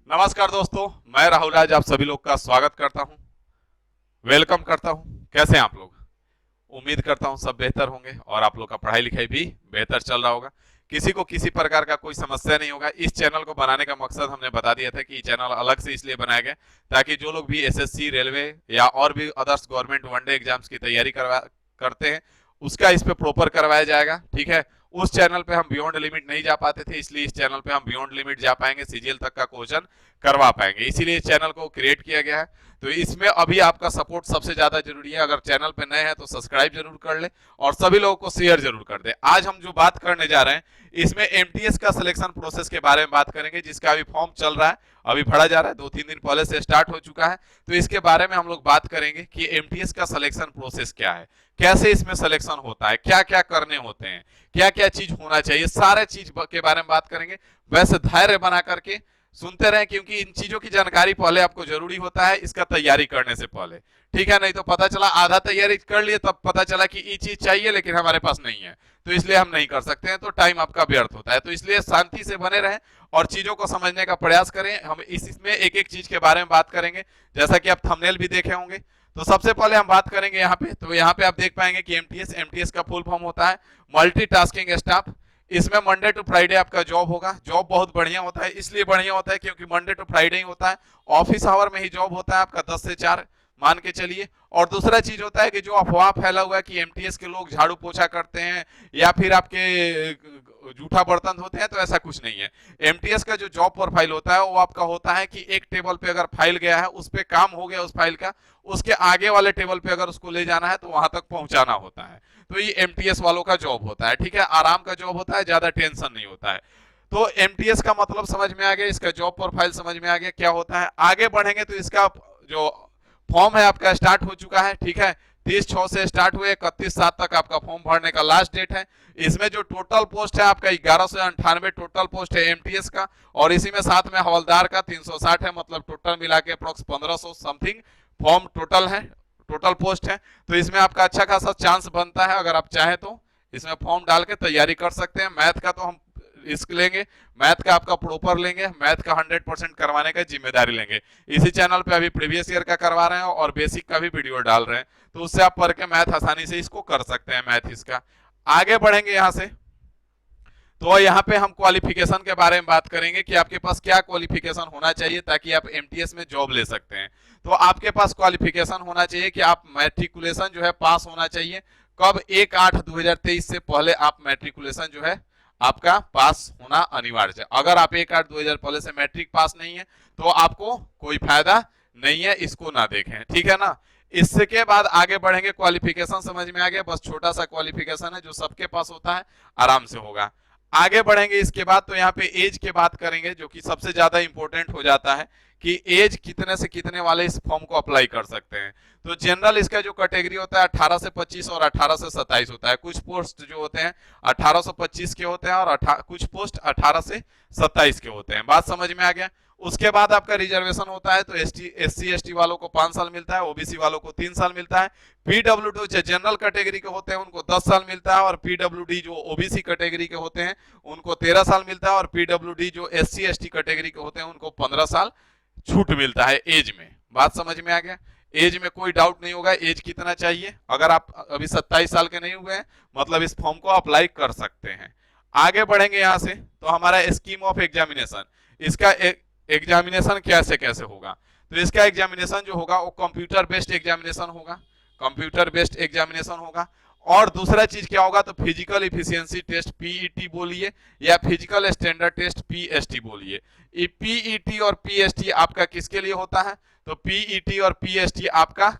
नमस्कार दोस्तों, मैं राहुल राज आप सभी लोग का स्वागत करता हूं, वेलकम करता हूं। कैसे हैं आप लोग? उम्मीद करता हूं सब बेहतर होंगे और आप लोग का पढ़ाई लिखाई भी बेहतर चल रहा होगा। किसी को किसी प्रकार का कोई समस्या नहीं होगा। इस चैनल को बनाने का मकसद हमने बता दिया था कि ये चैनल अलग से इसलिए बनाया गया ताकि जो लोग भी एसएससी, रेलवे या और भी अदर्स गवर्नमेंट वनडे एग्जाम्स की तैयारी करते हैं उसका इस पे प्रॉपर करवाया जाएगा। ठीक है, उस चैनल पे हम बियॉन्ड लिमिट नहीं जा पाते थे, इसलिए इस चैनल पे हम बियॉन्ड लिमिट जा पाएंगे, सीजीएल तक का क्वेश्चन करवा पाएंगे, इसीलिए इस चैनल को क्रिएट किया गया है। तो इसमें अभी आपका सपोर्ट सबसे ज्यादा जरूरी है। अगर चैनल पे नए हैं तो सब्सक्राइब जरूर कर ले और सभी लोगों को शेयर जरूर कर दे। आज हम जो बात करने जा रहे हैं इसमें एमटीएस का सिलेक्शन प्रोसेस के बारे में बात करेंगे, जिसका अभी फॉर्म चल रहा है, अभी भरा जा रहा है, 2-3 दिन पहले से स्टार्ट हो चुका है। तो इसके बारे में हम लोग बात करेंगे कि एमटीएस का सिलेक्शन प्रोसेस क्या है, कैसे इसमें सिलेक्शन होता है, क्या क्या करने होते हैं, क्या क्या चीज होना चाहिए, सारे चीज के बारे में बात करेंगे। वैसे धैर्य बना करके सुनते रहें, क्योंकि इन चीजों की जानकारी पहले आपको जरूरी होता है इसका तैयारी करने से पहले। ठीक है, नहीं तो पता चला आधा तैयारी कर लिए तब पता चला कि ये चीज चाहिए लेकिन हमारे पास नहीं है, तो इसलिए हम नहीं कर सकते हैं, तो टाइम आपका व्यर्थ होता है। तो इसलिए शांति से बने रहें और चीजों को समझने का प्रयास करें। हम इसमें एक एक चीज के बारे में बात करेंगे, जैसा कि आप थंबनेल भी देखे होंगे। तो सबसे पहले हम बात करेंगे यहाँ पे, तो यहाँ पे आप देख पाएंगे कि एमटीएस का फुल फॉर्म होता है मल्टीटास्किंग स्टाफ। इसमें मंडे टू फ्राइडे आपका जॉब होगा। जॉब बहुत बढ़िया होता है, इसलिए बढ़िया होता है क्योंकि मंडे टू फ्राइडे ही होता है, ऑफिस आवर में ही जॉब होता है आपका 10 से 4 मान के चलिए। और दूसरा चीज होता है कि जो अफवाह फैला हुआ है कि एमटीएस के लोग झाड़ू पोछा करते हैं या फिर आपके जूठा बर्तन होते हैं, तो ऐसा कुछ नहीं है। एमटीएस का जो जॉब प्रोफाइल होता है वो आपका होता है कि एक टेबल पे अगर फाइल गया है, उस पे काम हो गया उस फाइल का, उसके आगे वाले टेबल पे अगर उसको ले जाना है तो वहां तक पहुंचाना होता है। तो ये एमटीएस वालों का जॉब होता है। ठीक है, आराम का जॉब होता है, ज्यादा टेंशन नहीं होता है। तो एमटीएस का मतलब समझ में आ गया, इसका जॉब प्रोफाइल समझ में आ गया क्या होता है। आगे बढ़ेंगे तो इसका जो फॉर्म है आपका स्टार्ट हो चुका है। ठीक है, 30/6 से स्टार्ट हुए, 31/7 तक आपका फॉर्म भरने का लास्ट डेट है। इसमें जो टोटल पोस्ट है आपका 1198 टोटल पोस्ट है एमटीएस का, और इसी में साथ में हवलदार का 360 है, मतलब टोटल मिला के अप्रोक्स 1500 समथिंग फॉर्म टोटल है, टोटल पोस्ट है। तो इसमें आपका अच्छा खासा चांस बनता है, अगर आप चाहें तो इसमें फॉर्म डाल के तैयारी कर सकते हैं। मैथ का तो हम रिस्क लेंगे, मैथ का आपका प्रॉपर लेंगे, मैथ का 100% करवाने का जिम्मेदारी लेंगे। इसी चैनल पे अभी प्रीवियस ईयर का करवा रहे हैं और बेसिक का भी वीडियो डाल रहे हैं, तो उससे आप पढ़ के मैथ आसानी से इसको कर सकते हैं, मैथ इसका। आगे बढ़ेंगे यहाँ से, तो यहाँ पे हम क्वालिफिकेशन के बारे में बात करेंगे कि आपके पास क्या क्वालिफिकेशन होना चाहिए ताकि आप एमटीएस में जॉब ले सकते हैं। तो आपके पास क्वालिफिकेशन होना चाहिए कि आप मैट्रिकुलेशन जो है पास होना चाहिए। कब? 1/8/2023 से पहले आप मैट्रिकुलेशन जो है आपका पास होना अनिवार्य है। अगर आप 1/8/2000 पहले से मैट्रिक पास नहीं है तो आपको कोई फायदा नहीं है, इसको ना देखें। ठीक है ना। इसके बाद आगे बढ़ेंगे, क्वालिफिकेशन समझ में आ गया, बस छोटा सा क्वालिफिकेशन है जो सबके पास होता है, आराम से होगा। आगे बढ़ेंगे इसके बाद, तो यहाँ पे एज के बात करेंगे, जो कि सबसे ज्यादा इंपॉर्टेंट हो जाता है कि एज कितने से कितने वाले इस फॉर्म को अप्लाई कर सकते हैं। तो जनरल इसका जो कैटेगरी होता है 18 से 25 और 18 से 27 होता है। कुछ पोस्ट जो होते हैं 1825 के होते हैं और कुछ पोस्ट 18 से 27 के होते हैं। बात समझ में आ गया। उसके बाद आपका रिजर्वेशन होता है, तो एससी एसटी वालों को 5 साल मिलता है, ओबीसी वालों को 3 साल मिलता है। पीडब्ल्यूडी जो जनरल कैटेगरी के होते हैं उनको 10 साल मिलता है, और पीडब्ल्यूडी जो ओबीसी कैटेगरी के होते हैं उनको 13 साल मिलता है, और पीडब्ल्यूडी जो एससी एसटी कैटेगरी के होते हैं उनको 15 साल छूट मिलता है एज में। बात समझ में आ गया। एज में कोई डाउट नहीं होगा, एज कितना चाहिए। अगर आप अभी 27 साल के नहीं हुए हैं मतलब इस फॉर्म को अप्लाई कर सकते हैं। आगे बढ़ेंगे यहाँ से, तो हमारा स्कीम ऑफ एग्जामिनेशन, इसका एग्जामिनेशन कैसे कैसे होगा। तो इसका एग्जामिनेशन जो होगा वो कंप्यूटर बेस्ड एग्जामिनेशन होगा, कंप्यूटर बेस्ड एग्जामिनेशन होगा। और दूसरा चीज क्या होगा, तो फिजिकल इफिशियंसी टेस्ट पीईटी बोलिए या फिजिकल स्टैंडर्ड टेस्ट पीएसटी बोलिए। ये पीईटी और पीएसटी आपका किसके लिए होता है, तो पीईटी और पीएसटी आपका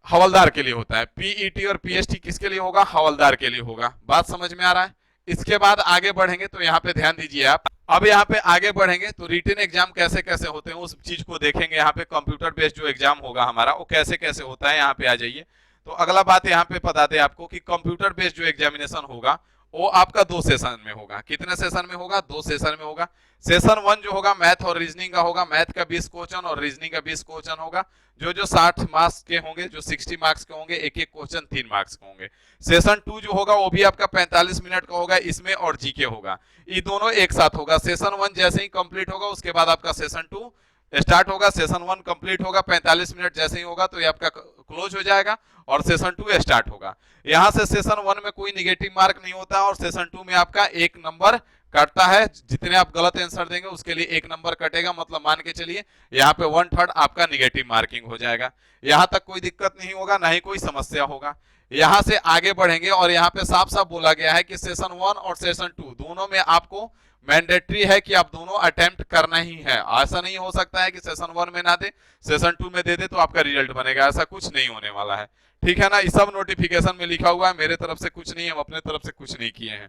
हवलदार के लिए होता है। पीईटी और पीएसटी किसके लिए होगा, हवलदार के लिए होगा। बात समझ में आ रहा है। इसके बाद आगे बढ़ेंगे, तो यहाँ पे ध्यान दीजिए आप। अब यहाँ पे आगे बढ़ेंगे तो रिटन एग्जाम कैसे कैसे होते हैं उस चीज को देखेंगे। यहाँ पे कंप्यूटर बेस्ड जो एग्जाम होगा हमारा वो कैसे कैसे होता है, यहाँ पे आ जाइए। तो अगला बात यहाँ पे बता दें आपको कि कंप्यूटर बेस्ड जो एग्जामिनेशन होगा वो आपका 2 सेशन में होगा। कितने सेशन में होगा? 2 सेशन में होगा। सेशन 1 जो होगा मैथ और रीजनिंग का होगा, मैथ का 20 क्वेश्चन और रीजनिंग का 20 क्वेश्चन होगा, जो 60 मार्क्स के होंगे, जो 60 मार्क्स के होंगे, एक एक क्वेश्चन 3 मार्क्स के होंगे। सेशन 2 जो होगा वो भी आपका 45 मिनट का होगा, इसमें और जीके होगा, ये दोनों एक साथ होगा। सेशन 1 जैसे ही कंप्लीट होगा उसके बाद आपका सेशन 2 स्टार्ट होगा। सेशन 1 कंप्लीट होगा 45 मिनट जैसे ही होगा तो ये आपका क्लोज हो जाएगा और सेशन 2 स्टार्ट होगा। यहाँ से सेशन 1 में कोई निगेटिव मार्क नहीं होता और सेशन 2 में आपका 1 नंबर कटता है। जितने आप गलत आंसर देंगे उसके लिए 1 नंबर कटेगा, मतलब मान के चलिए यहाँ पे 1/3 आपका निगेटिव मार्किंग हो जाएगा। यहाँ तक कोई दिक्कत नहीं होगा, ना ही कोई समस्या होगा। यहाँ से आगे बढ़ेंगे और यहाँ पे साफ साफ बोला गया है कि सेशन 1 और सेशन 2 दोनों में आपको मैंडेटरी है कि आप दोनों अटेम्प्ट करना ही है। ऐसा नहीं हो सकता है कि सेशन 1 में ना दे, सेशन 2 में दे दे तो आपका रिजल्ट बनेगा, ऐसा कुछ नहीं होने वाला है। ठीक है ना, ये सब नोटिफिकेशन में लिखा हुआ है, मेरे तरफ से कुछ नहीं, हम अपने तरफ से कुछ नहीं किए हैं।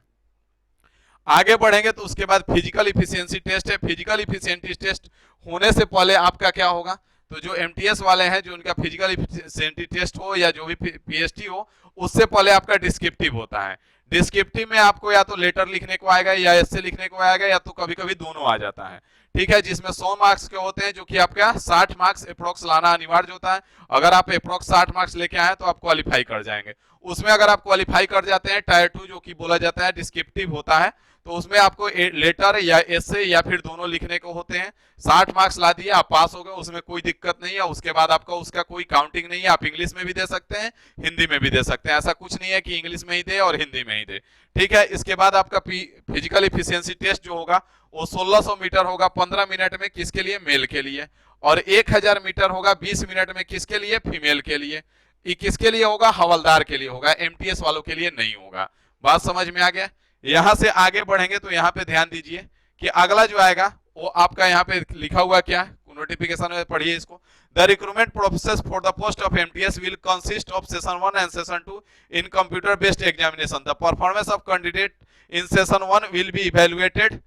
आगे बढ़ेंगे तो उसके बाद फिजिकल इफिशियंसी टेस्ट है। फिजिकल इफिशियंसी टेस्ट होने से पहले आपका क्या होगा, तो जो एमटीएस वाले हैं, जो उनका फिजिकल इफिशियंसी टेस्ट हो या जो भी पीएसटी हो, उससे पहले आपका डिस्क्रिप्टिव होता है। डिस्क्रिप्टिव में आपको या तो लेटर लिखने को आएगा या एस्से लिखने को आएगा या तो कभी कभी दोनों आ जाता है। ठीक है, जिसमें 100 मार्क्स के होते हैं, जो कि आपका 60 मार्क्स अप्रोक्स लाना अनिवार्य होता है। अगर आप अप्रोक्स 60 मार्क्स लेके आए तो आप क्वालिफाई कर जाएंगे। उसमें अगर आप क्वालिफाई कर जाते हैं, टायर 2 जो कि बोला जाता है डिस्क्रिप्टिव होता है, तो उसमें आपको लेटर या एस्से या फिर दोनों लिखने को होते हैं। 60 मार्क्स ला दिए, आप पास हो गए, उसमें कोई दिक्कत नहीं है। उसके बाद आपका उसका कोई काउंटिंग नहीं है, आप इंग्लिश में भी दे सकते हैं, हिंदी में भी दे सकते हैं, ऐसा कुछ नहीं है कि इंग्लिश में ही दे और हिंदी में ही दे। ठीक है, इसके बाद आपका फिजिकल इफिशियंसी टेस्ट जो होगा वो 1600 मीटर होगा 15 मिनट में, किसके लिए? मेल के लिए। और 1000 मीटर होगा 20 मिनट में, किसके लिए? फीमेल के लिए। ये किसके लिए होगा? हवलदार के लिए होगा, एमटीएस वालों के लिए नहीं होगा। बात समझ में आ गया? यहां से आगे बढ़ेंगे तो यहाँ पे ध्यान दीजिए कि अगला जो आएगा वो आपका यहाँ पे लिखा हुआ क्या है, नोटिफिकेशन में पढ़िए इसको। The recruitment process for the post of MTS will consist of session 1 and session 2 in computer based examination. The performance of candidate in session 1 will be evaluated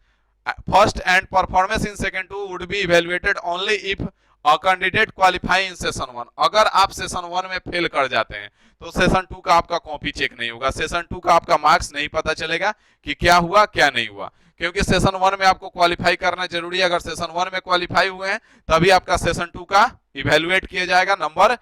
first and performance in session 2 would be evaluated only if a candidate qualify in session 1। अगर आप session 1 में fail कर जाते हैं तो session 2 का आपका copy check नहीं होगा, सेशन 2 का आपका मार्क्स नहीं पता चलेगा कि क्या हुआ क्या नहीं हुआ, क्योंकि सेशन 1 में आपको क्वालिफाई करना जरूरी है। अगर सेशन 1 में क्वालिफाई हुए हैं तभी आपका सेशन 2 का इवैल्यूएट किया जाएगा, नंबर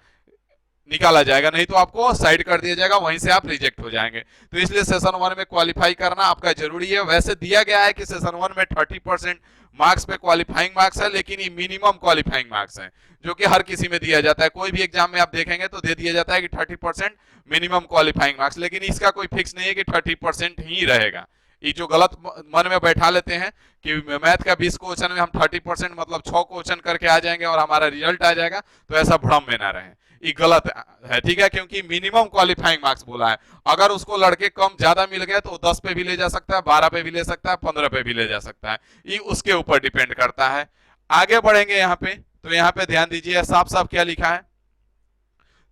निकाला जाएगा, नहीं तो आपको साइड कर दिया जाएगा, वहीं से आप रिजेक्ट हो जाएंगे। तो इसलिए सेशन 1 में क्वालिफाई करना आपका जरूरी है। वैसे दिया गया है कि सेशन 1 में 30% मार्क्स पे क्वालिफाइंग मार्क्स है, लेकिन ये मिनिमम क्वालिफाइंग मार्क्स है, जो कि हर किसी में दिया जाता है। कोई भी एग्जाम में आप देखेंगे तो दे दिया जाता है कि 30% मिनिमम क्वालिफाइंग मार्क्स, लेकिन इसका कोई फिक्स नहीं है कि 30% ही रहेगा। ये जो गलत मन में बैठा लेते हैं कि मैथ का 20 क्वेश्चन में हम 30% मतलब 6 क्वेश्चन करके आ जाएंगे और हमारा रिजल्ट आ जाएगा, तो ऐसा भ्रम में ना रहे, ये गलत है। ठीक है, क्योंकि मिनिमम क्वालिफाइंग मार्क्स बोला है। अगर उसको लड़के कम ज्यादा मिल गए तो 10 पे भी ले जा सकता है, 12 पे भी ले सकता है, 15 पे भी ले जा सकता है, ये उसके ऊपर डिपेंड करता है। आगे बढ़ेंगे यहाँ पे तो यहाँ पे ध्यान दीजिए, साफ साफ क्या लिखा है,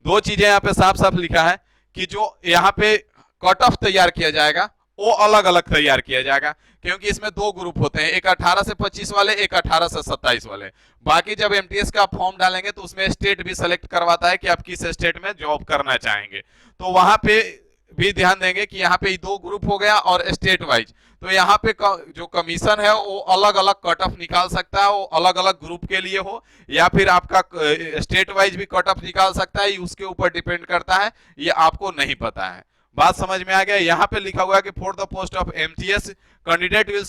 दो चीजें यहाँ पे साफ साफ लिखा है कि जो यहाँ पे कट ऑफ तैयार किया जाएगा वो अलग अलग तैयार किया जाएगा, क्योंकि इसमें 2 ग्रुप होते हैं, एक 18 से 25 वाले, एक 18 से 27 वाले। बाकी जब एमटीएस का फॉर्म डालेंगे तो उसमें स्टेट भी सेलेक्ट करवाता है कि आप किस स्टेट में जॉब करना चाहेंगे, तो वहां पे भी ध्यान देंगे कि यहाँ पे 2 ग्रुप हो गया और स्टेट वाइज। तो यहाँ पे जो कमीशन है वो अलग अलग कट ऑफ निकाल सकता है, वो अलग अलग ग्रुप के लिए हो या फिर आपका स्टेट वाइज भी कट ऑफ निकाल सकता है, उसके ऊपर डिपेंड करता है, ये आपको नहीं पता है। बात समझ में आ गया? यहाँ पे लिखा हुआ है कि for the post of MTS candidate will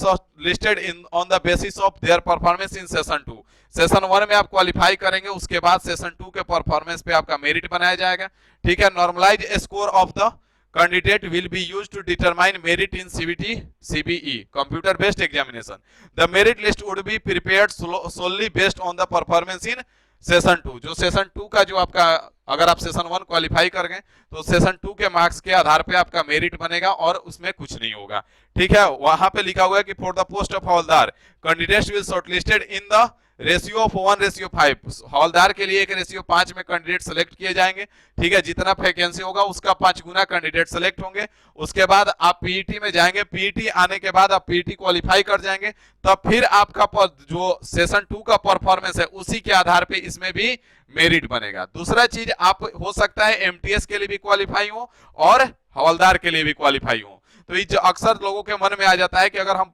listed in on the basis of their performance in session 2। Session 1 में आप क्वालिफाई करेंगे, उसके बाद सेशन 2 के परफॉर्मेंस पे आपका मेरिट बनाया जाएगा। ठीक है, normalize score of the candidate will be used to determine merit in CBT CBE computer based examination. The merit list would be prepared solely based on the performance in session 2। जो session 2 का जो आपका, अगर आप session 1 qualify कर गए तो session 2 के मार्क्स के आधार पे आपका मेरिट बनेगा और उसमें कुछ नहीं होगा। ठीक है, वहां पे लिखा हुआ है कि for the post of havildar candidates will shortlisted in the ratio of 1:5। हवलदार के लिए 1:5 में कैंडिडेट सेलेक्ट किए जाएंगे। ठीक है, जितना वैकेंसी होगा उसका 5 गुना कैंडिडेट सेलेक्ट होंगे। उसके बाद आप पीईटी में जाएंगे, पीईटी आने के बाद आप पीईटी क्वालिफाई कर जाएंगे, तब फिर आपका जो सेशन 2 का परफॉर्मेंस है उसी के आधार पे इसमें भी मेरिट बनेगा। दूसरा चीज, आप हो सकता है एमटीएस के लिए भी क्वालिफाई हो और हवलदार के लिए भी क्वालिफाई हो, तो ये जो अक्सर लोगों के मन में आ जाता है कि अगर हम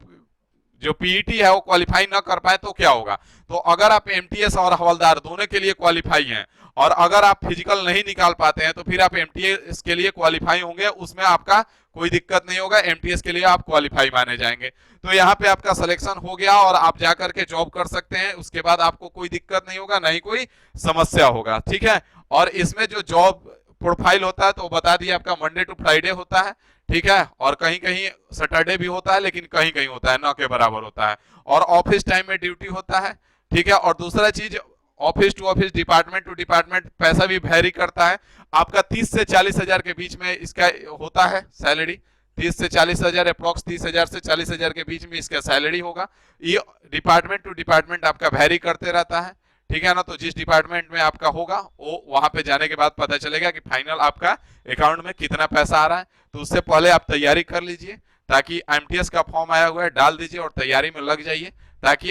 जो पीईटी है वो क्वालिफाई ना कर पाए तो क्या होगा। तो अगर आप एमटीएस और हवलदार दोनों के लिए क्वालिफाई हैं और अगर आप फिजिकल नहीं निकाल पाते हैं तो फिर आप एमटीएस के लिए क्वालिफाई होंगे, उसमें आपका कोई दिक्कत नहीं होगा, एमटीएस के लिए आप क्वालिफाई माने जाएंगे। तो यहाँ पे आपका सिलेक्शन हो गया और आप जाकर के जॉब कर सकते हैं, उसके बाद आपको कोई दिक्कत नहीं होगा, नहीं कोई समस्या होगा, ठीक है। और इसमें जो जॉब प्रोफाइल होता है तो बता दिया आपका मंडे टू फ्राइडे होता है, ठीक है, और कहीं कहीं सैटरडे भी होता है, लेकिन कहीं कहीं होता है, ना के बराबर होता है, और ऑफिस टाइम में ड्यूटी होता है, ठीक है। और दूसरा चीज, office to office, department to department पैसा भी वेरी करता है। आपका 30 से 40 हजार के बीच में इसका होता है सैलरी, 30 से 40 हजार, अप्रोक्स 30 हजार से 40 हजार के बीच में इसका सैलरी होगा। ये डिपार्टमेंट टू डिपार्टमेंट आपका वेरी करते रहता है, ठीक है ना। तो जिस डिपार्टमेंट में आपका होगा वो वहां पे जाने के बाद पता चलेगा कि फाइनल आपका अकाउंट में कितना पैसा आ रहा है। तो उससे पहले आप तैयारी कर लीजिए, ताकि एमटीएस का फॉर्म आया हुआ है डाल दीजिए और तैयारी में लग जाइए, ताकि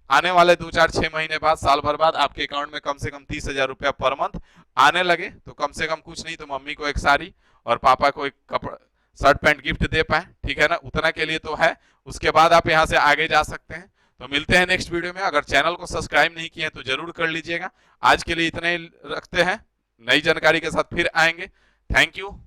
आने वाले 2 4 6 महीने बाद, साल भर बाद आपके अकाउंट में कम से कम 30 हजार रुपया पर मंथ आने लगे। तो कम से कम कुछ नहीं तो मम्मी को एक साड़ी और पापा को एक कपड़ा, शर्ट पैंट गिफ्ट दे पाए, ठीक है ना, उतना के लिए तो है। उसके बाद आप यहाँ से आगे जा सकते हैं। तो मिलते हैं नेक्स्ट वीडियो में। अगर चैनल को सब्सक्राइब नहीं किए हैं तो जरूर कर लीजिएगा। आज के लिए इतना ही रखते हैं, नई जानकारी के साथ फिर आएंगे। Thank you.